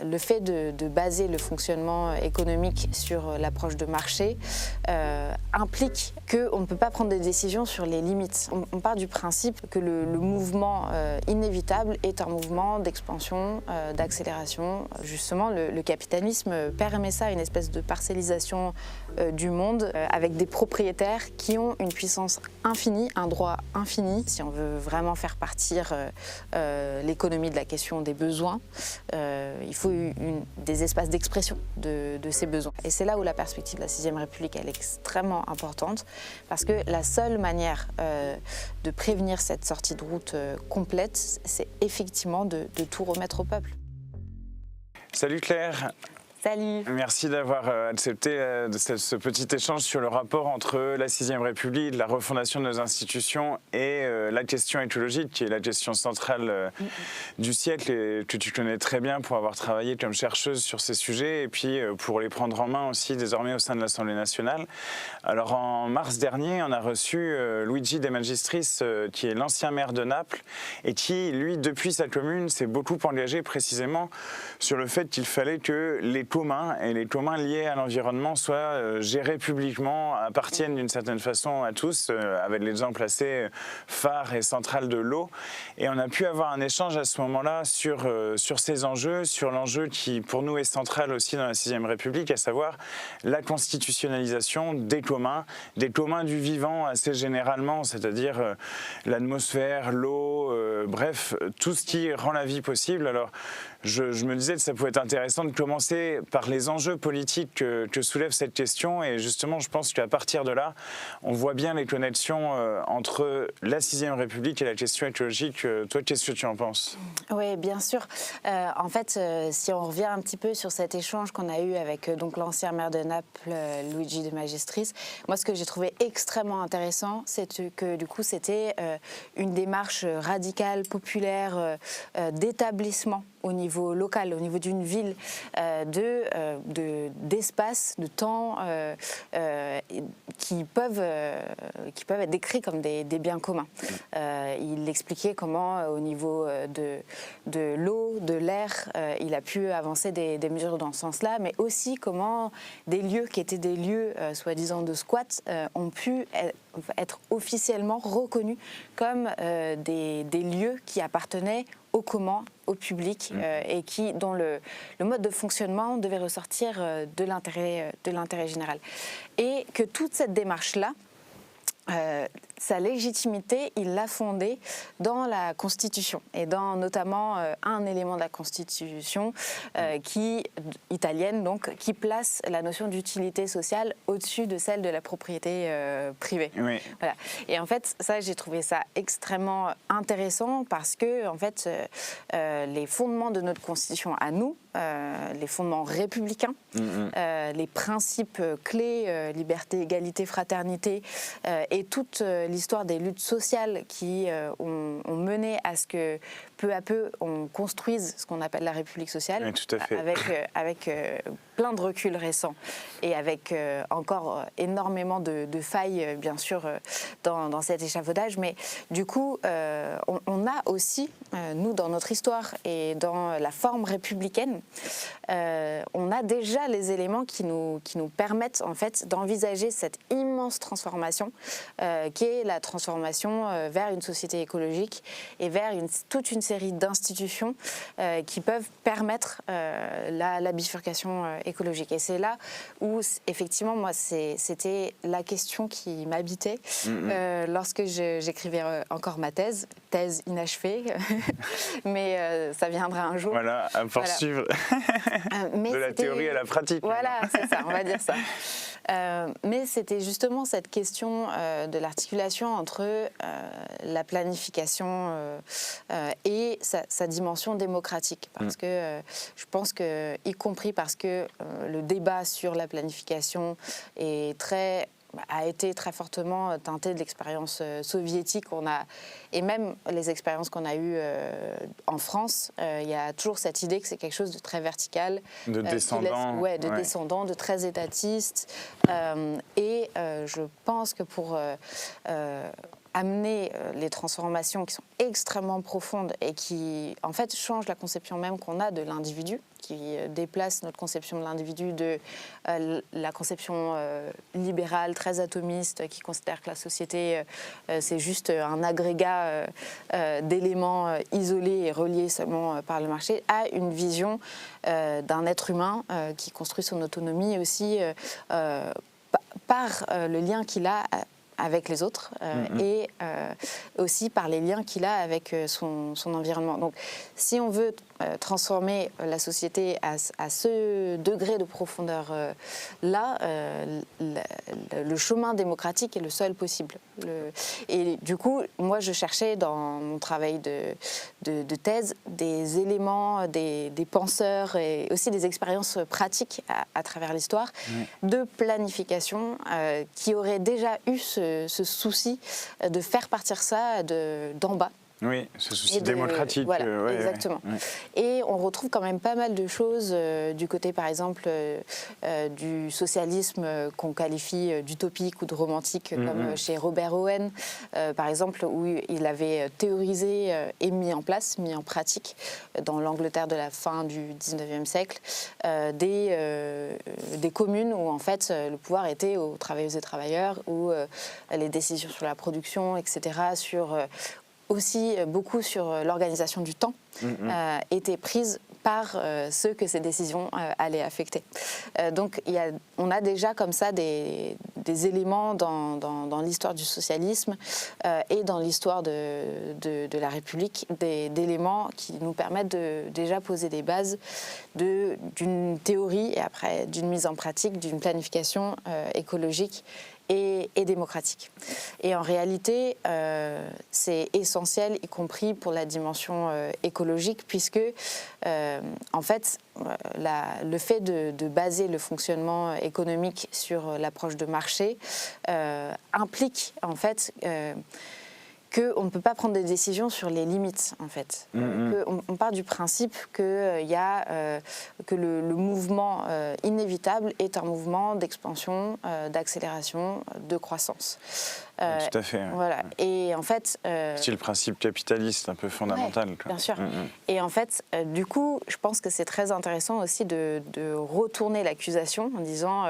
le fait de baser le fonctionnement économique sur l'approche de marché implique qu'on ne peut pas prendre des décisions sur les limites. On part du principe que le mouvement inévitable est un mouvement d'expansion, d'accélération. Justement, le capitalisme permet ça, une espèce de parcellisation du monde avec des propriétaires qui ont une puissance infinie, un droit infini. Si on veut vraiment faire partir l'économie de la question des besoins, il faut des espaces d'expression de ces besoins. Et c'est là où la perspective de la 6e République elle est extrêmement importante, parce que la seule manière de prévenir cette sortie de route complète, c'est effectivement de tout remettre au peuple. Salut Claire. Salut. Merci d'avoir accepté ce petit échange sur le rapport entre la 6e République, la refondation de nos institutions et la question écologique, qui est la question centrale du siècle et que tu connais très bien pour avoir travaillé comme chercheuse sur ces sujets et puis pour les prendre en main aussi désormais au sein de l'Assemblée nationale. Alors en mars dernier, on a reçu Luigi De Magistris, qui est l'ancien maire de Naples et qui, lui, depuis sa commune, s'est beaucoup engagé précisément sur le fait qu'il fallait que les communs et les communs liés à l'environnement soient gérés publiquement, appartiennent d'une certaine façon à tous, avec l'exemple assez phare et central de l'eau. Et on a pu avoir un échange à ce moment-là sur ces enjeux, sur l'enjeu qui pour nous est central aussi dans la 6e République, à savoir la constitutionnalisation des communs du vivant assez généralement, c'est-à-dire l'atmosphère, l'eau, bref, tout ce qui rend la vie possible. Alors, je me disais que ça pouvait être intéressant de commencer par les enjeux politiques que soulève cette question, et justement je pense qu'à partir de là on voit bien les connexions entre la 6e République et la question écologique. Toi, qu'est-ce que tu en penses? Oui, bien sûr. En fait, si on revient un petit peu sur cet échange qu'on a eu avec donc l'ancien maire de Naples, Luigi De Magistris, moi ce que j'ai trouvé extrêmement intéressant, c'est que du coup c'était une démarche radicale, populaire, d'établissement au niveau local, au niveau d'une ville, d'espaces, de temps qui peuvent être décrits comme des biens communs. Il expliquait comment au niveau de l'eau, de l'air, il a pu avancer des mesures dans ce sens-là, mais aussi comment des lieux qui étaient des lieux soi-disant de squat ont pu être officiellement reconnus comme des lieux qui appartenaient au commun, au public, et dont le mode de fonctionnement devait ressortir de l'intérêt général. Et que toute cette démarche-là, sa légitimité, il l'a fondée dans la Constitution, et dans notamment un élément de la Constitution italienne, donc, qui place la notion d'utilité sociale au-dessus de celle de la propriété privée. Oui. Voilà. Et en fait, ça, j'ai trouvé ça extrêmement intéressant, parce que en fait, les fondements de notre Constitution à nous, les fondements républicains, les principes clés, liberté, égalité, fraternité, et toute l'histoire des luttes sociales qui ont mené à ce que peu à peu on construise ce qu'on appelle la République sociale. Oui, tout à fait. avec plein de recul récents et avec encore énormément de failles, bien sûr, dans cet échafaudage. Mais du coup, on a aussi, nous, dans notre histoire et dans la forme républicaine, on a déjà les éléments qui nous permettent en fait d'envisager cette immense transformation qui est la transformation vers une société écologique et vers toute une série d'institutions qui peuvent permettre la bifurcation écologique. Et c'est là où, effectivement, moi, c'était la question qui m'habitait lorsque j'écrivais encore ma thèse inachevée, mais ça viendra un jour. Voilà, à poursuivre. Mais de la théorie à la pratique. Voilà, c'est ça, on va dire ça. Mais c'était justement cette question de l'articulation entre la planification et sa dimension démocratique. Parce que je pense que, y compris parce que le débat sur la planification a été très fortement teinté de l'expérience soviétique. Et même les expériences qu'on a eues en France, il y a toujours cette idée que c'est quelque chose de très vertical. De descendant. Descendant, de très étatiste. Et je pense que pour amener les transformations qui sont extrêmement profondes et qui, en fait, changent la conception même qu'on a de l'individu, qui déplace notre conception de l'individu de la conception libérale, très atomiste, qui considère que la société, c'est juste un agrégat d'éléments isolés et reliés seulement par le marché, à une vision d'un être humain qui construit son autonomie aussi par le lien qu'il a avec les autres et aussi par les liens qu'il a avec son environnement. Donc si on veut transformer la société à ce degré de profondeur-là, le chemin démocratique est le seul possible. Et du coup, moi je cherchais dans mon travail de thèse des éléments, des penseurs et aussi des expériences pratiques à travers l'histoire de planification qui auraient déjà eu ce souci de faire partir ça d'en bas. Oui, ce souci démocratique. Voilà, exactement. Ouais. Et on retrouve quand même pas mal de choses du côté, par exemple, du socialisme qu'on qualifie d'utopique ou de romantique, comme chez Robert Owen, par exemple, où il avait théorisé et mis en pratique, dans l'Angleterre de la fin du 19e siècle, des communes où, en fait, le pouvoir était aux travailleuses et travailleurs, où les décisions sur la production, etc., aussi beaucoup sur l'organisation du temps, étaient prises par ceux que ces décisions allaient affecter. Donc on a déjà comme ça des éléments dans l'histoire du socialisme et dans l'histoire de la République, d'éléments qui nous permettent de déjà poser des bases d'une théorie et après d'une mise en pratique, d'une planification écologique et démocratique. Et en réalité, c'est essentiel, y compris pour la dimension écologique, puisque, en fait, le fait de baser le fonctionnement économique sur l'approche de marché implique, en fait, qu'on ne peut pas prendre des décisions sur les limites, en fait. On part du principe que le mouvement inévitable est un mouvement d'expansion, d'accélération, de croissance. Tout à fait. Voilà. Et en fait, c'est le principe capitaliste un peu fondamental. Ouais, bien sûr. Et en fait, du coup, je pense que c'est très intéressant aussi de retourner l'accusation en disant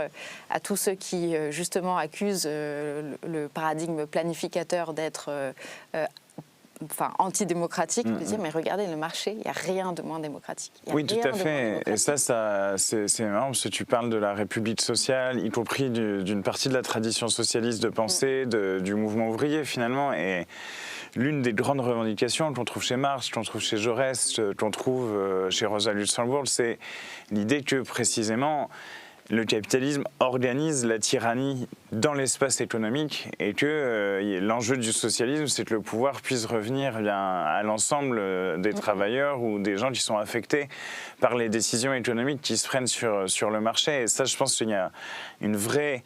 à tous ceux qui justement accusent le paradigme planificateur d'être antidémocratique, de dire mais regardez le marché, il n'y a rien de moins démocratique. Oui, tout à fait. Et ça c'est marrant parce que tu parles de la République sociale, y compris d'une partie de la tradition socialiste de pensée, du mouvement ouvrier finalement. Et l'une des grandes revendications qu'on trouve chez Marx, qu'on trouve chez Jaurès, qu'on trouve chez Rosa Luxembourg, c'est l'idée que précisément le capitalisme organise la tyrannie dans l'espace économique et que l'enjeu du socialisme, c'est que le pouvoir puisse revenir à l'ensemble des travailleurs ou des gens qui sont affectés par les décisions économiques qui se prennent sur le marché. Et ça, je pense qu'il y a un vrai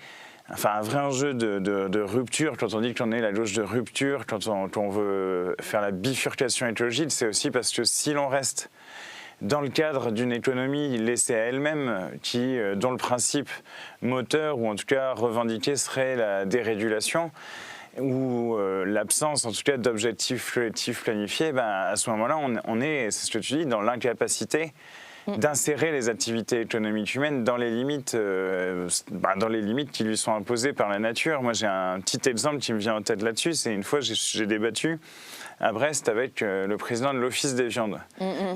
enjeu de rupture. Quand on dit qu'on est la gauche de rupture, quand on veut faire la bifurcation écologique, c'est aussi parce que si l'on reste dans le cadre d'une économie laissée à elle-même, dont le principe moteur, ou en tout cas revendiqué, serait la dérégulation, ou l'absence en tout cas d'objectifs collectifs planifiés, à ce moment-là, on est, c'est ce que tu dis, dans l'incapacité d'insérer les activités économiques humaines dans les limites qui lui sont imposées par la nature. Moi, j'ai un petit exemple qui me vient en tête là-dessus. C'est une fois, j'ai débattu à Brest avec le président de l'Office des viandes.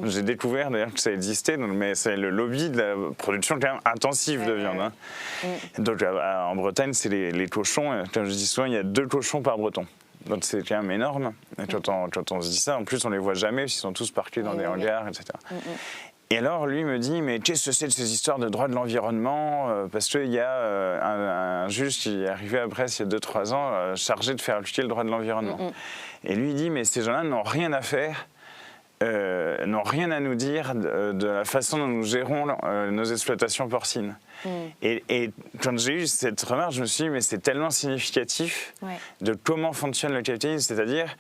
J'ai découvert d'ailleurs que ça existait, mais c'est le lobby de la production quand même intensive de viande. Donc en Bretagne, c'est les cochons. Comme je dis souvent, il y a 2 cochons par breton. Donc c'est quand même énorme. Et quand on se dit ça, en plus on les voit jamais, parce qu'ils sont tous parqués dans des hangars, etc. Et alors, lui me dit, mais qu'est-ce que c'est de ces histoires de droit de l'environnement parce qu'il y a un juge qui est arrivé à Brest il y a 2-3 ans, chargé de faire appliquer le droit de l'environnement. Et lui, il dit, mais ces gens-là n'ont rien à faire, n'ont rien à nous dire de la façon dont nous gérons nos exploitations porcines. Et quand j'ai eu cette remarque, je me suis dit, mais c'est tellement significatif de comment fonctionne le capitalisme, c'est-à-dire,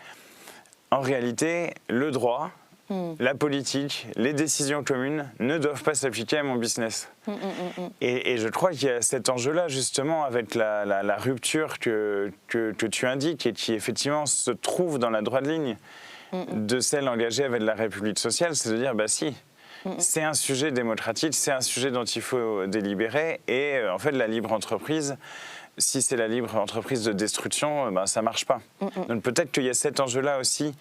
en réalité, le droit la politique, les décisions communes ne doivent pas s'appliquer à mon business. Et je crois qu'il y a cet enjeu-là, justement, avec la rupture que tu indiques et qui, effectivement, se trouve dans la droite ligne de celle engagée avec la République sociale, c'est de dire, bah si, c'est un sujet démocratique, c'est un sujet dont il faut délibérer, et en fait, la libre entreprise, si c'est la libre entreprise de destruction, ben, ça ne marche pas. Donc peut-être qu'il y a cet enjeu-là aussi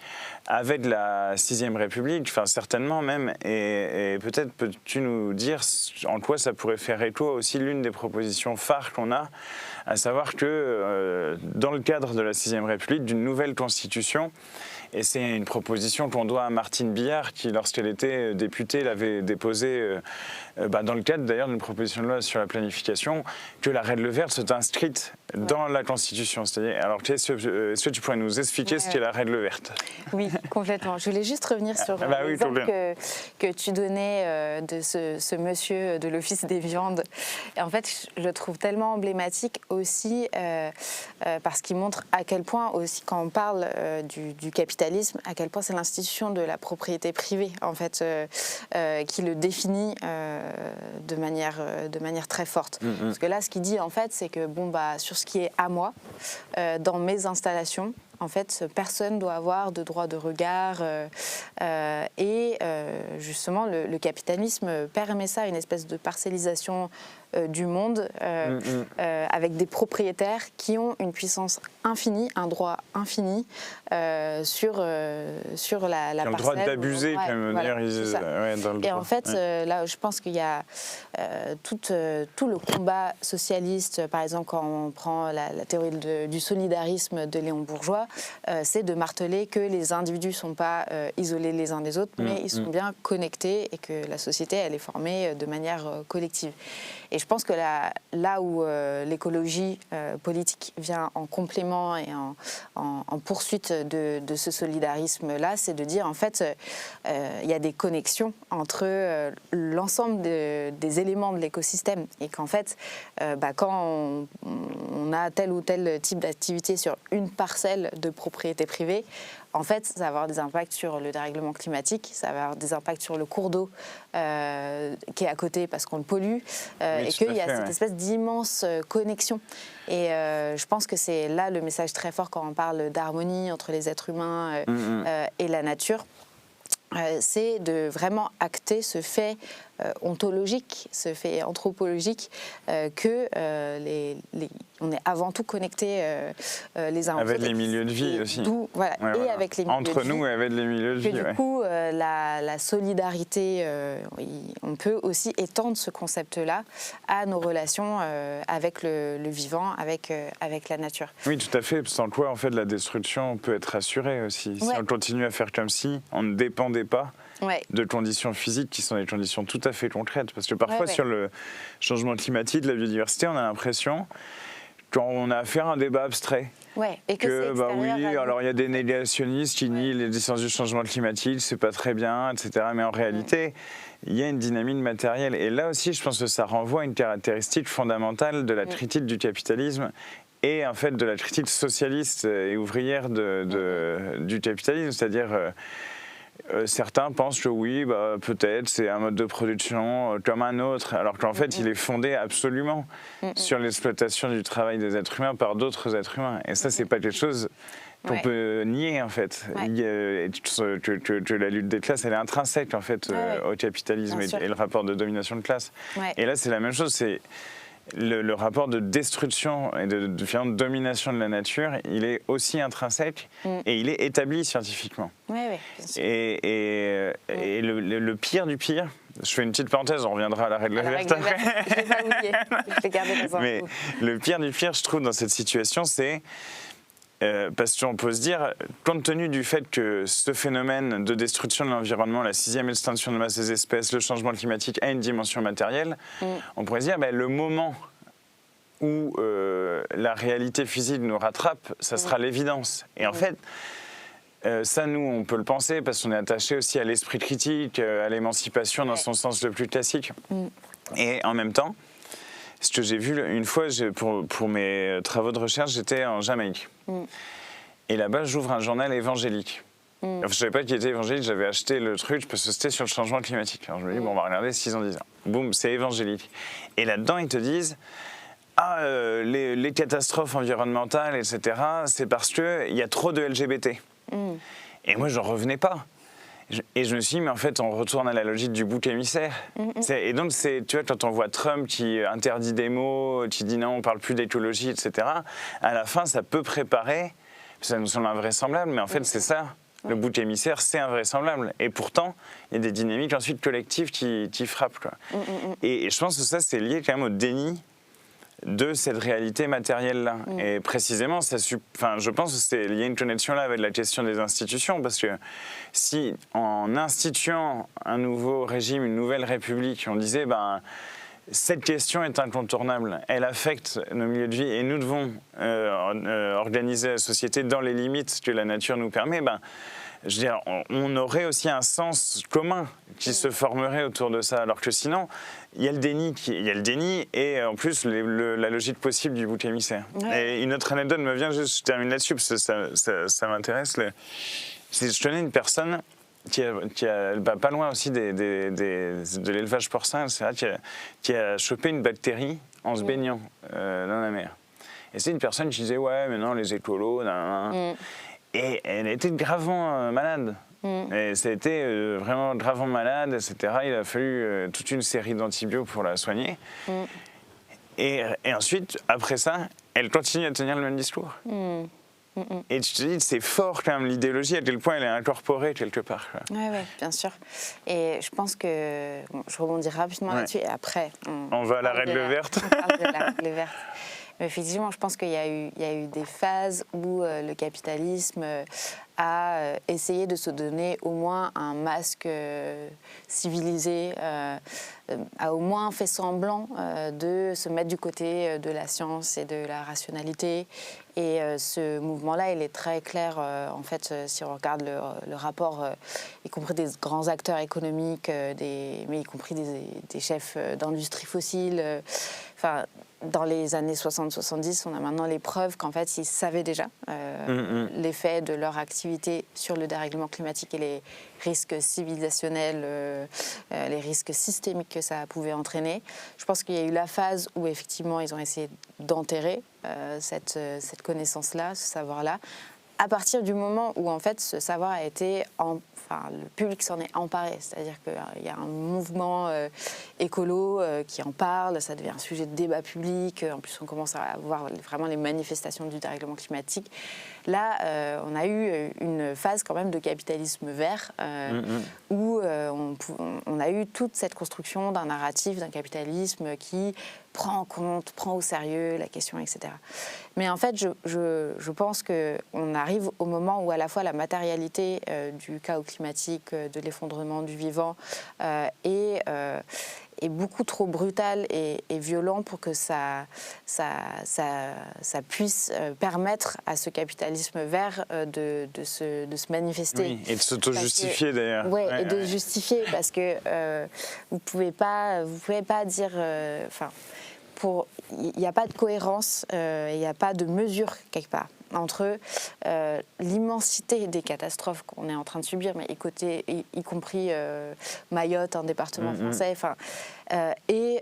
avec la 6ème République, enfin certainement même, et peut-être peux-tu nous dire en quoi ça pourrait faire écho aussi l'une des propositions phares qu'on a, à savoir que dans le cadre de la 6ème République, d'une nouvelle constitution, et c'est une proposition qu'on doit à Martine Billard, qui, lorsqu'elle était députée, l'avait déposée dans le cadre d'ailleurs d'une proposition de loi sur la planification, que la règle verte soit inscrite dans la Constitution. C'est-à-dire, alors, est-ce que tu pourrais nous expliquer ce qu'est la règle verte? Oui, complètement. Je voulais juste revenir sur l'exemple que tu donnais de ce monsieur de l'Office des viandes. Et en fait, je le trouve tellement emblématique aussi parce qu'il montre à quel point aussi, quand on parle du capitalisme, à quel point c'est l'institution de la propriété privée, en fait, qui le définit de manière très forte. Parce que là, ce qu'il dit, en fait, c'est que sur ce qui est à moi, dans mes installations, en fait, personne ne doit avoir de droit de regard et justement, le capitalisme permet ça, une espèce de parcellisation du monde avec des propriétaires qui ont une puissance infinie, un droit infini sur la parcelle. Le droit d'abuser, Et en fait, là, je pense qu'il y a tout le combat socialiste, par exemple, quand on prend la théorie du solidarisme de Léon Bourgeois, c'est de marteler que les individus ne sont pas isolés les uns des autres, mais ils sont bien connectés et que la société, elle est formée de manière collective. Et je pense que là où l'écologie politique vient en complément et en poursuite de ce solidarisme-là, c'est de dire, en fait, il y a des connexions entre l'ensemble des éléments de l'écosystème. Et qu'en fait, quand on a tel ou tel type d'activité sur une parcelle de propriété privée, en fait, ça va avoir des impacts sur le dérèglement climatique, ça va avoir des impacts sur le cours d'eau qui est à côté parce qu'on le pollue, et qu'il y a cette espèce d'immense connexion. Et je pense que c'est là le message très fort quand on parle d'harmonie entre les êtres humains et la nature. C'est de vraiment acter ce fait ontologique, ce fait anthropologique, que on est avant tout connectés les uns aux autres. Avec les milieux de vie aussi. Avec les milieux entre de nous vie. et avec les milieux de vie. Du coup, la solidarité, on peut aussi étendre ce concept-là à nos relations avec le vivant, avec la nature. Oui, tout à fait. Sans quoi, en fait, la destruction peut être assurée aussi. Si on continue à faire comme si on ne dépendait pas de conditions physiques qui sont des conditions tout à fait concrètes. Parce que parfois, sur le changement climatique, la biodiversité, on a l'impression qu'on a affaire à un débat abstrait. Et que alors il y a des négationnistes qui nient l'existence du changement climatique, c'est pas très bien, etc. Mais en réalité, il y a une dynamique matérielle. Et là aussi, je pense que ça renvoie à une caractéristique fondamentale de la critique du capitalisme et en fait de la critique socialiste et ouvrière du capitalisme, c'est-à-dire certains pensent que oui, peut-être c'est un mode de production comme un autre, alors qu'en fait il est fondé absolument sur l'exploitation du travail des êtres humains par d'autres êtres humains. Et ça, c'est pas quelque chose qu'on peut nier en fait. Que la lutte des classes, elle est intrinsèque en fait au capitalisme et le rapport de domination de classe. Et là, c'est la même chose. C'est le rapport de destruction et de domination de la nature, il est aussi intrinsèque et il est établi scientifiquement. Et le pire du pire, je fais une petite parenthèse, on reviendra à la règle verte après. Je ne l'ai pas oublié, je l'ai gardé dans un Mais coup. le pire du pire, je trouve, dans cette situation, c'est parce qu'on peut se dire, compte tenu du fait que ce phénomène de destruction de l'environnement, la 6e extinction de masse des espèces, le changement climatique a une dimension matérielle, on pourrait se dire le moment où la réalité physique nous rattrape, ça sera l'évidence. Et en fait, ça, nous, on peut le penser parce qu'on est attaché aussi à l'esprit critique, à l'émancipation dans son sens le plus classique. Et en même temps, ce que j'ai vu une fois, pour mes travaux de recherche, j'étais en Jamaïque. Et là-bas, j'ouvre un journal évangélique. Enfin, je ne savais pas qu'il était évangélique, j'avais acheté le truc parce que c'était sur le changement climatique. Alors je me dis, bon, on va regarder 6 ans, 10 ans. Boum, c'est évangélique. Et là-dedans, ils te disent, les catastrophes environnementales, etc., c'est parce qu'il y a trop de LGBT. Et moi, je n'en revenais pas. Et je me suis dit, mais en fait, on retourne à la logique du bouc émissaire. Et donc, tu vois, quand on voit Trump qui interdit des mots, qui dit non, on ne parle plus d'écologie, etc., à la fin, ça peut préparer, ça nous semble invraisemblable, mais en fait, c'est ça. Le bouc émissaire, c'est invraisemblable. Et pourtant, il y a des dynamiques ensuite collectives qui frappent, quoi. Et je pense que ça, c'est lié quand même au déni de cette réalité matérielle-là. Et précisément, je pense qu'il y a une connexion là avec la question des institutions, parce que si, en instituant un nouveau régime, une nouvelle république, on disait, cette question est incontournable, elle affecte nos milieux de vie et nous devons organiser la société dans les limites que la nature nous permet, je veux dire, on aurait aussi un sens commun qui se formerait autour de ça, alors que sinon, il y a le déni et en plus la logique possible du bouc émissaire. Et une autre anecdote me vient, juste, je termine là-dessus parce que ça m'intéresse. Je connais une personne qui a pas loin aussi de l'élevage porcin, qui a chopé une bactérie en se baignant dans la mer. Et c'est une personne qui disait, ouais, mais non, les écolos, Et elle était gravement malade. Et ça a été vraiment gravement malade, etc. Il a fallu toute une série d'antibiotiques pour la soigner. Et ensuite, après ça, elle continue à tenir le même discours. Et tu te dis, c'est fort quand même l'idéologie, à quel point elle est incorporée quelque part. Oui, bien sûr. Et je pense que, je rebondis rapidement là-dessus, et après... On va à la règle verte. On parle de la règle verte. Mais effectivement, je pense qu'il y a eu des phases où le capitalisme a essayé de se donner au moins un masque civilisé, a au moins fait semblant de se mettre du côté de la science et de la rationalité. Et ce mouvement-là, il est très clair, en fait, si on regarde le rapport, y compris des grands acteurs économiques, mais y compris des chefs d'industrie fossile. Dans les années 60-70, on a maintenant les preuves qu'en fait, ils savaient déjà l'effet de leur activité sur le dérèglement climatique et les risques civilisationnels, les risques systémiques que ça pouvait entraîner. Je pense qu'il y a eu la phase où, effectivement, ils ont essayé d'enterrer cette connaissance-là, ce savoir-là, à partir du moment où, en fait, ce savoir a été... le public s'en est emparé, c'est-à-dire qu'il y a un mouvement écolo qui en parle, ça devient un sujet de débat public, en plus on commence à voir vraiment les manifestations du dérèglement climatique. Là, on a eu une phase quand même de capitalisme vert où on a eu toute cette construction d'un narratif, d'un capitalisme qui prend en compte, prend au sérieux la question, etc. Mais en fait, je pense qu'on arrive au moment où à la fois la matérialité du chaos climatique, de l'effondrement du vivant est beaucoup trop brutal et violent pour que ça puisse permettre à ce capitalisme vert de se manifester. Oui, et de s'auto-justifier d'ailleurs. Oui, et de justifier, parce que vous pouvez pas dire... il n'y a pas de cohérence, il n'y a pas de mesure quelque part entre l'immensité des catastrophes qu'on est en train de subir, mais y compris Mayotte, un département français, et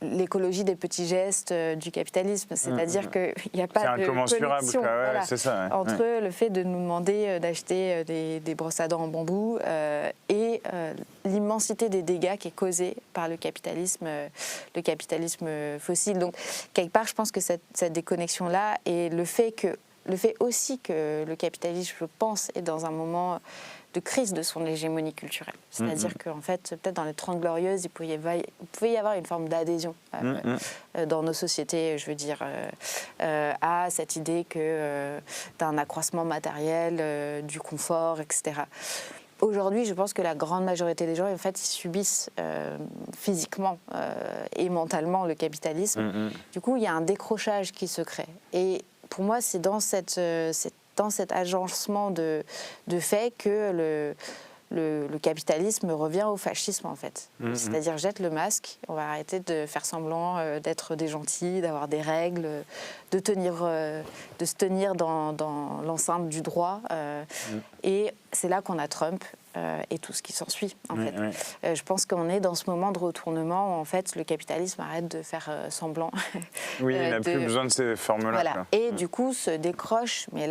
l'écologie des petits gestes du capitalisme, c'est-à-dire qu'il n'y a pas de connexion c'est ça, entre le fait de nous demander d'acheter des brosses à dents en bambou et l'immensité des dégâts qui est causée par le capitalisme fossile. Donc, quelque part, je pense que cette déconnexion-là et le fait aussi que le capitalisme, je pense, est dans un moment de crise de son hégémonie culturelle. C'est-à-dire qu'en fait, peut-être dans les 30 Glorieuses, il pouvait y avoir une forme d'adhésion dans nos sociétés, je veux dire, à cette idée d'un accroissement matériel, du confort, etc. Aujourd'hui, je pense que la grande majorité des gens, en fait, ils subissent physiquement et mentalement le capitalisme. Du coup, il y a un décrochage qui se crée. Et pour moi, c'est dans cet agencement de fait que le capitalisme revient au fascisme, en fait. C'est-à-dire, jette le masque, on va arrêter de faire semblant d'être des gentils, d'avoir des règles, de se tenir dans l'enceinte du droit. Et c'est là qu'on a Trump et tout ce qui s'ensuit, en fait. Je pense qu'on est dans ce moment de retournement où, en fait, le capitalisme arrête de faire semblant. Oui, il n'a plus besoin de ces formes-là. Voilà. Et du coup, se décroche, mais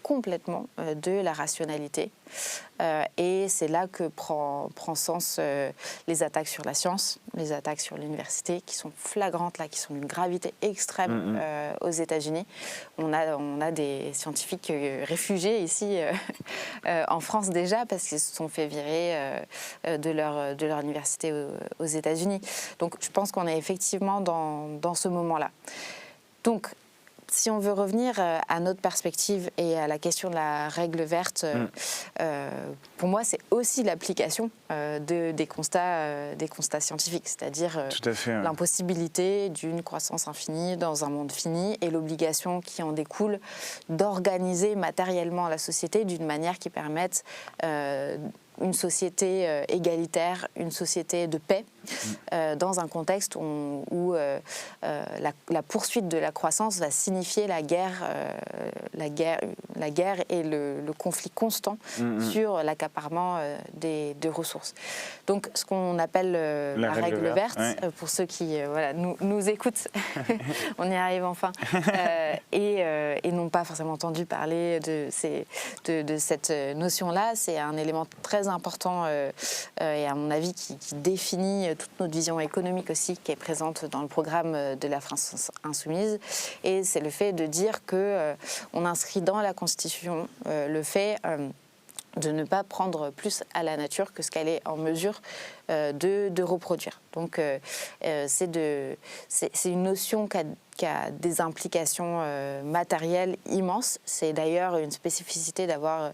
complètement, de la rationalité. Et c'est là que prend sens les attaques sur la science, les attaques sur l'université, qui sont flagrantes, là, qui sont d'une gravité extrême aux États-Unis. On a des scientifiques réfugiés ici, en France déjà, parce qu'ils se sont fait virer de leur université aux États-Unis. Donc je pense qu'on est effectivement dans ce moment-là. Donc, si on veut revenir à notre perspective et à la question de la règle verte, pour moi, c'est aussi l'application des constats scientifiques, c'est-à-dire l'impossibilité d'une croissance infinie dans un monde fini et l'obligation qui en découle d'organiser matériellement la société d'une manière qui permette une société égalitaire, une société de paix, dans un contexte où la poursuite de la croissance va signifier la guerre et le conflit constant sur l'accaparement des ressources. Donc, ce qu'on appelle la règle verte, pour ceux qui nous écoutent, on y arrive enfin, et n'ont pas forcément entendu parler de cette notion-là, c'est un élément très important et à mon avis qui définit toute notre vision économique aussi, qui est présente dans le programme de la France insoumise. Et c'est le fait de dire qu'on inscrit dans la Constitution le fait de ne pas prendre plus à la nature que ce qu'elle est en mesure de reproduire. Donc c'est une notion qui a des implications matérielles immenses. C'est d'ailleurs une spécificité d'avoir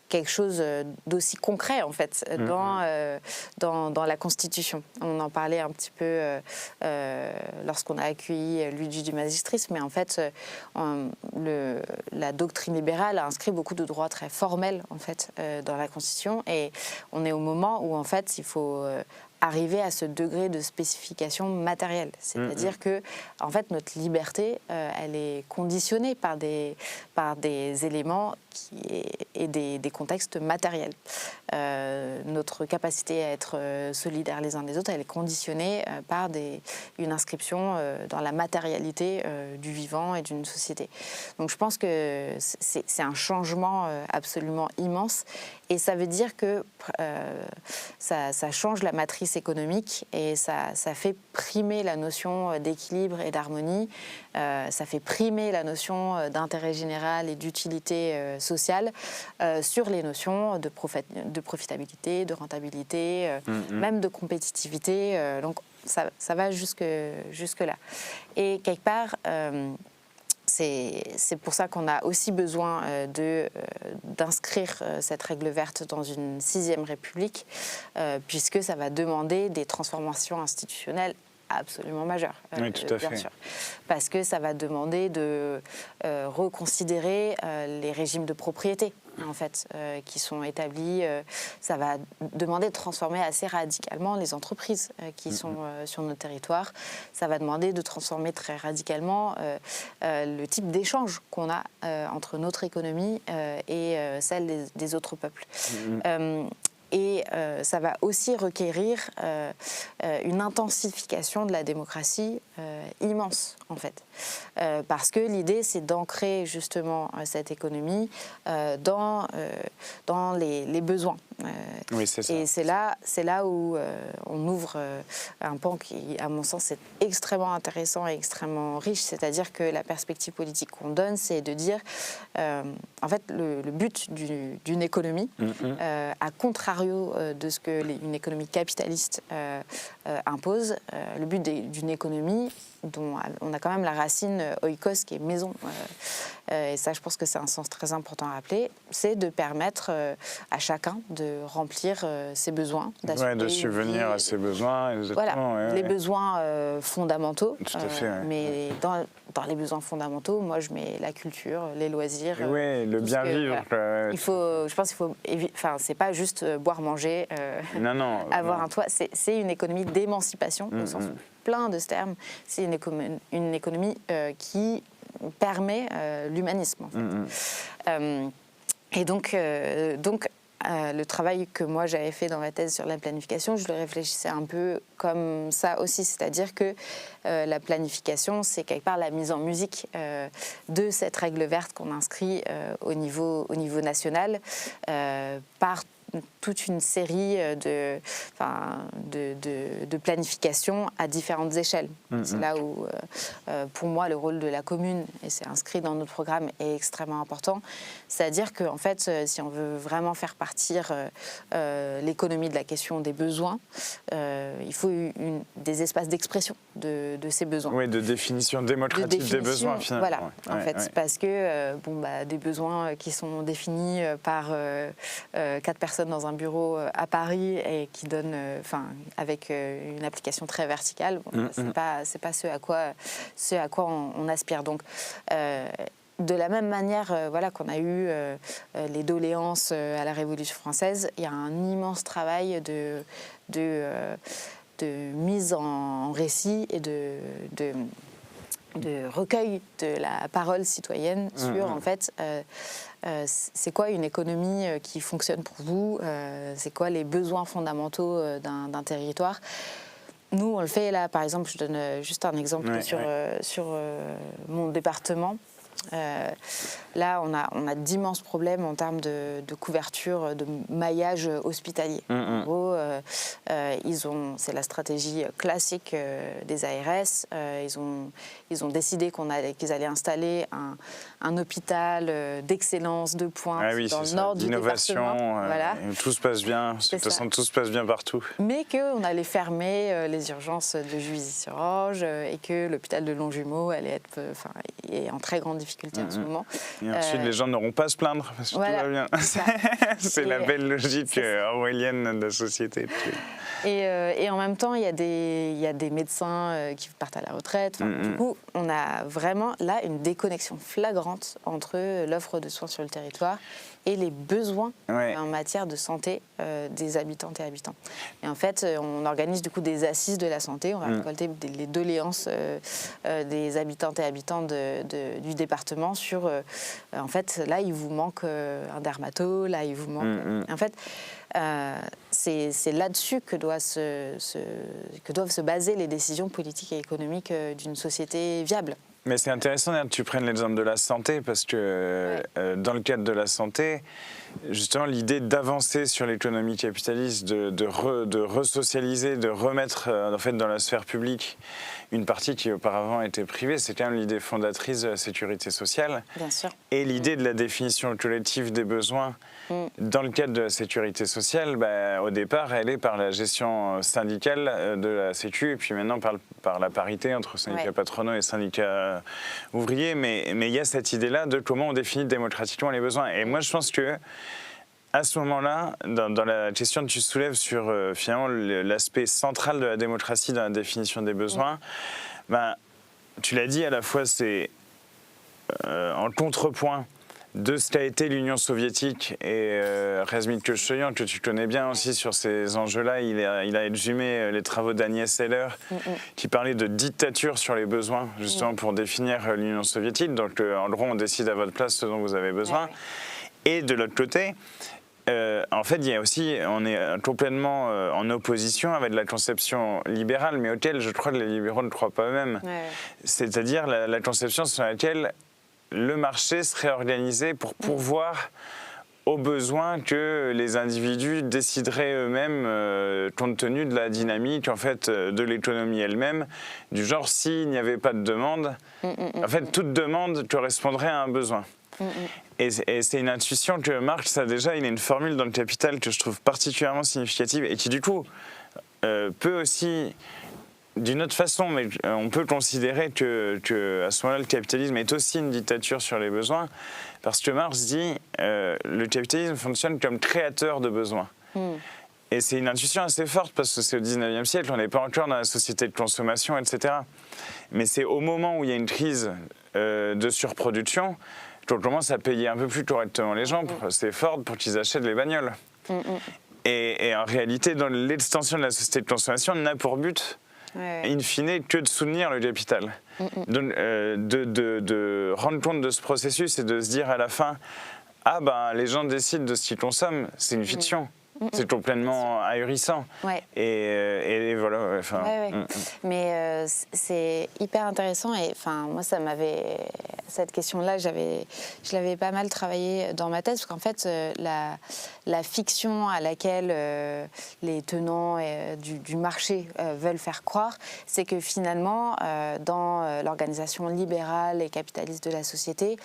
quelque chose d'aussi concret, en fait, dans la Constitution. On en parlait un petit peu lorsqu'on a accueilli Luigi Di Magistris, mais en fait, la doctrine libérale a inscrit beaucoup de droits très formels, en fait, dans la Constitution, et on est au moment où, en fait, il faut arriver à ce degré de spécification matérielle. C'est-à-dire que, en fait, notre liberté, elle est conditionnée par des éléments et des contextes matériels. Notre capacité à être solidaires les uns des autres, elle est conditionnée par une inscription dans la matérialité du vivant et d'une société. Donc je pense que c'est un changement absolument immense, et ça veut dire que ça change la matrice économique, et ça fait primer la notion d'équilibre et d'harmonie, ça fait primer la notion d'intérêt général et d'utilité sociale sur les notions de profitabilité, de rentabilité, même de compétitivité. Donc ça va jusque-là. Et quelque part, c'est pour ça qu'on a aussi besoin d'inscrire cette règle verte dans une 6e République, puisque ça va demander des transformations institutionnelles absolument majeures, oui, tout à fait. bien sûr. Parce que ça va demander de reconsidérer les régimes de propriété, en fait, qui sont établis. Ça va demander de transformer assez radicalement les entreprises qui sont sur nos territoires. Ça va demander de transformer très radicalement le type d'échange qu'on a entre notre économie et celle des autres peuples. Et ça va aussi requérir une intensification de la démocratie immense, en fait. Parce que l'idée, c'est d'ancrer justement cette économie dans les besoins. Oui, c'est ça. Et c'est là où on ouvre un pan qui, à mon sens, est extrêmement intéressant et extrêmement riche. C'est-à-dire que la perspective politique qu'on donne, c'est de dire, en fait, le but d'une économie, à contrario de ce qu'une économie capitaliste impose, le but d'une économie dont on a quand même la racine oikos qui est maison, et ça je pense que c'est un sens très important à rappeler, c'est de permettre à chacun de remplir ses besoins, de subvenir à ses besoins, voilà, les besoins fondamentaux, tout à fait, mais dans les besoins fondamentaux, moi je mets la culture, les loisirs. Oui, le bien vivre. Voilà. Je pense qu'il faut c'est pas juste boire, manger, non, avoir un toit. C'est une économie d'émancipation au sens plein de ce terme. C'est une économie qui permet l'humanisme. En fait. Et donc le travail que moi j'avais fait dans ma thèse sur la planification, je le réfléchissais un peu comme ça aussi, c'est-à-dire que la planification, c'est quelque part la mise en musique de cette règle verte qu'on inscrit au niveau national par toute une série de planification à différentes échelles. C'est là où, pour moi, le rôle de la commune, et c'est inscrit dans notre programme, est extrêmement important. C'est-à-dire qu'en fait, si on veut vraiment faire partir l'économie de la question des besoins, il faut des espaces d'expression de ces besoins. Oui, de définition démocratique des besoins, finalement. Voilà, en fait, parce que des besoins qui sont définis par 4 personnes dans un bureau à Paris et qui donnent, avec une application très verticale, c'est pas ce à quoi on aspire. Donc, de la même manière qu'on a eu les doléances à la Révolution française, il y a un immense travail de mise en récit et de recueil de la parole citoyenne sur, en fait, c'est quoi une économie qui fonctionne pour vous, c'est quoi les besoins fondamentaux d'un territoire. Nous, on le fait là, par exemple, je donne juste un exemple sur mon département. Là, on a d'immenses problèmes en termes de couverture, de maillage hospitalier. En gros, c'est la stratégie classique des ARS. Ils ont décidé qu'ils allaient installer un hôpital d'excellence de pointe dans le nord du département. Voilà. Tout se passe bien. De toute façon, tout se passe bien partout. Mais qu'on allait fermer les urgences de Juvisy-sur-Orge et que l'hôpital de Longjumeau est en très grande difficulté en ce moment. Et ensuite, les gens n'auront pas à se plaindre parce que tout va bien. C'est la belle logique orwellienne de la société. Et en même temps, il y a des médecins qui partent à la retraite. Du coup, on a vraiment là une déconnexion flagrante entre l'offre de soins sur le territoire et les besoins en matière de santé des habitantes et habitants. Et en fait, on organise du coup des assises de la santé. On va récolter les doléances des habitantes et habitants du département sur, en fait, là, il vous manque un dermato, là, il vous manque... En fait, c'est là-dessus que doivent se baser les décisions politiques et économiques d'une société viable. Mais c'est intéressant que tu prennes l'exemple de la santé parce que dans le cadre de la santé, justement, l'idée d'avancer sur l'économie capitaliste, de resocialiser, de remettre en fait dans la sphère publique une partie qui auparavant était privée, c'est quand même l'idée fondatrice de la sécurité sociale. Bien sûr. Et l'idée de la définition collective des besoins dans le cadre de la sécurité sociale, au départ, elle est par la gestion syndicale de la Sécu et puis maintenant par la parité entre syndicats patronaux et syndicats ouvriers. Mais il y a cette idée-là de comment on définit démocratiquement les besoins. Et moi, je pense que à ce moment-là, dans la question que tu soulèves sur finalement l'aspect central de la démocratie dans la définition des besoins, tu l'as dit, à la fois c'est en contrepoint de ce qu'a été l'Union soviétique et Razmit Kochtoyan, que tu connais bien aussi sur ces enjeux-là, il a exhumé les travaux d'Agnès Heller qui parlait de dictature sur les besoins, justement pour définir l'Union soviétique. Donc en gros, on décide à votre place ce dont vous avez besoin. Et de l'autre côté, en fait, il y a aussi, on est complètement en opposition avec la conception libérale, mais auquel je crois que les libéraux ne croient pas eux-mêmes. C'est-à-dire la conception sur laquelle le marché serait organisé pour pourvoir aux besoins que les individus décideraient eux-mêmes compte tenu de la dynamique en fait, de l'économie elle-même, du genre s'il n'y avait pas de demande, en fait toute demande correspondrait à un besoin. Et c'est une intuition que Marx a déjà, il a une formule dans le Capital que je trouve particulièrement significative et qui du coup peut aussi, d'une autre façon, mais on peut considérer que à ce moment-là, le capitalisme est aussi une dictature sur les besoins, parce que Marx dit le capitalisme fonctionne comme créateur de besoins. Et c'est une intuition assez forte, parce que c'est au 19e siècle, on n'est pas encore dans la société de consommation, etc. Mais c'est au moment où il y a une crise de surproduction qu'on commence à payer un peu plus correctement les gens. C'est Ford pour qu'ils achètent les bagnoles. Et en réalité, dans l'extension de la société de consommation, n'a pour but, in fine, que de soutenir le capital. Donc, de rendre compte de ce processus et de se dire à la fin, ah ben les gens décident de ce qu'ils consomment, c'est une fiction. C'est complètement ahurissant. Et voilà. Enfin, Mais c'est hyper intéressant. Et moi, cette question-là, je l'avais pas mal travaillé dans ma thèse, parce qu'en fait, la fiction à laquelle les tenants du marché veulent faire croire, c'est que finalement, dans l'organisation libérale et capitaliste de la société,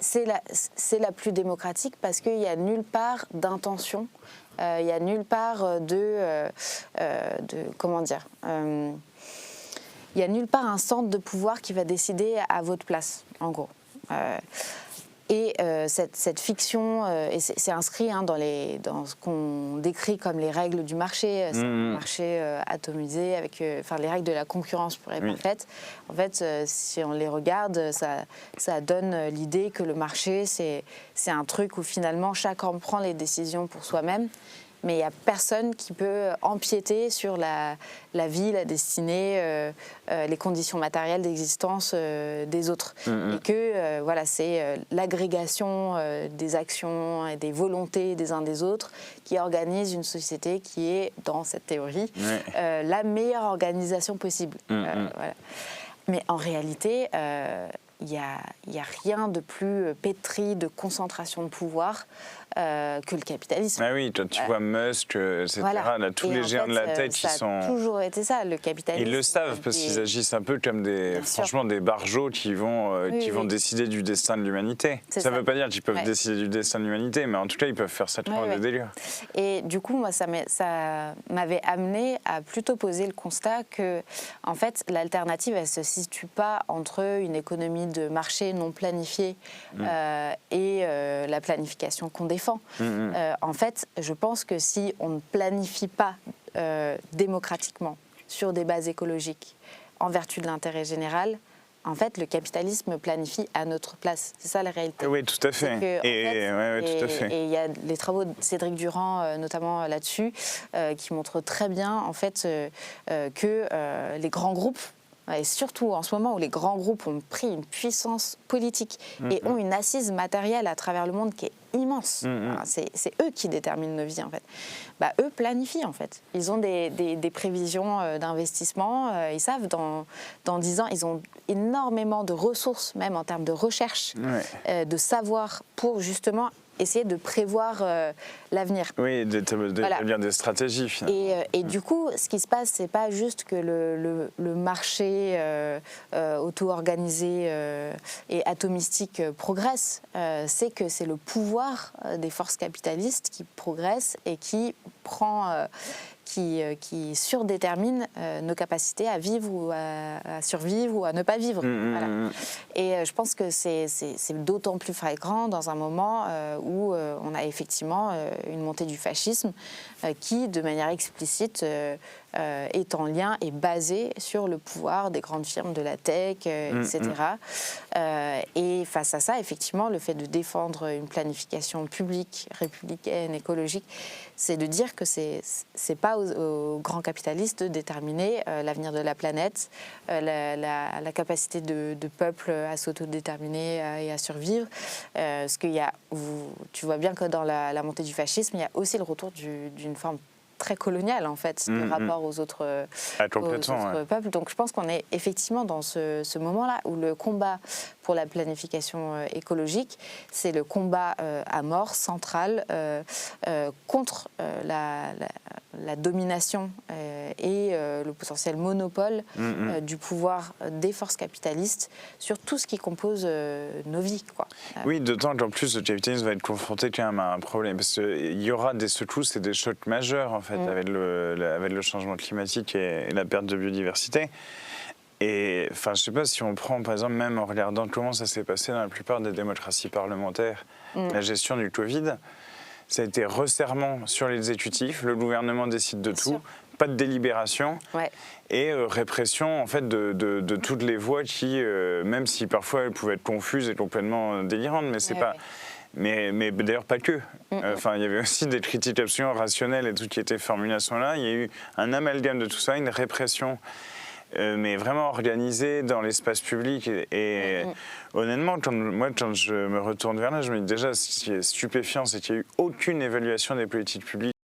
c'est la plus démocratique parce qu'il n'y a nulle part d'intention, il n'y a nulle part comment dire, il n'y a nulle part un centre de pouvoir qui va décider à votre place, en gros. Et cette fiction, et c'est inscrit dans ce qu'on décrit comme les règles du marché, c'est un marché atomisé avec les règles de la concurrence pour être parfaite. En fait, si on les regarde, ça donne l'idée que le marché, c'est un truc où finalement chacun prend les décisions pour soi-même. Mais il n'y a personne qui peut empiéter sur la vie, la destinée, les conditions matérielles d'existence des autres. Et que c'est l'agrégation des actions et des volontés des uns des autres qui organise une société qui est, dans cette théorie, la meilleure organisation possible. Voilà. Mais en réalité, il n'y a rien de plus pétri de concentration de pouvoir que le capitalisme. Ah oui, toi, tu vois Musk, etc. Là, tous les géants de la tech qui sont... Ça a toujours été ça, le capitalisme. Ils le savent parce qu'ils agissent un peu comme des barjots qui vont décider du destin de l'humanité. Ça ne veut pas dire qu'ils peuvent décider du destin de l'humanité, mais en tout cas, ils peuvent faire sacrément des délires. Et du coup, moi, ça m'avait amené à plutôt poser le constat que, en fait, l'alternative, elle ne se situe pas entre une économie de marché non planifiée et la planification qu'on défend. En fait, je pense que si on ne planifie pas démocratiquement sur des bases écologiques en vertu de l'intérêt général, en fait, le capitalisme planifie à notre place. C'est ça la réalité. Oui, tout à fait. Et il y a les travaux de Cédric Durand, notamment là-dessus, qui montrent très bien, en fait, que les grands groupes, et surtout en ce moment où les grands groupes ont pris une puissance politique et ont une assise matérielle à travers le monde qui est immense. C'est eux qui déterminent nos vies, en fait. Eux planifient, en fait. Ils ont des prévisions d'investissement. Ils savent, dans 10 ans, ils ont énormément de ressources, même en termes de recherche, de savoir, pour justement essayer de prévoir l'avenir. Oui, d'établir des stratégies, finalement. Et du coup, ce qui se passe, c'est pas juste que le marché auto-organisé et atomistique progresse, c'est que c'est le pouvoir des forces capitalistes qui progresse et qui prend... qui surdétermine nos capacités à vivre ou à survivre ou à ne pas vivre. Voilà. Et je pense que c'est d'autant plus flagrant dans un moment où on a effectivement une montée du fascisme qui, de manière explicite, est en lien et basé sur le pouvoir des grandes firmes de la tech, etc. Et face à ça, effectivement, le fait de défendre une planification publique, républicaine, écologique, c'est de dire que c'est pas aux grands capitalistes de déterminer l'avenir de la planète, la capacité de peuples à s'autodéterminer et à survivre. Parce qu'il y a, tu vois bien que dans la montée du fascisme, il y a aussi le retour d'une forme très coloniale, en fait, de rapport aux autres peuples. Donc je pense qu'on est effectivement dans ce moment-là où le combat pour la planification écologique, c'est le combat à mort central contre la domination et le potentiel monopole du pouvoir des forces capitalistes sur tout ce qui compose nos vies, quoi. Oui, d'autant qu'en plus le capitalisme va être confronté quand même à un problème, parce qu'il y aura des secousses et des chocs majeurs, en fait, avec le changement climatique et la perte de biodiversité. Et enfin, je ne sais pas si on prend, par exemple, même en regardant comment ça s'est passé dans la plupart des démocraties parlementaires, la gestion du Covid, ça a été resserrement sur l'exécutif, le gouvernement décide de tout, pas de délibération. Ouais. Et répression en fait de toutes les voix qui, même si parfois elles pouvaient être confuses et complètement délirantes, mais c'est pas. Ouais. Mais d'ailleurs pas que. Enfin, il y avait aussi des critiques absolument rationnelles et tout qui était formulé à ce moment-là. Il y a eu un amalgame de tout ça, une répression. Mais vraiment organisée dans l'espace public et honnêtement, quand je me retourne vers là, je me dis déjà ce qui est stupéfiant, c'est qu'il n'y a eu aucune évaluation des politiques publiques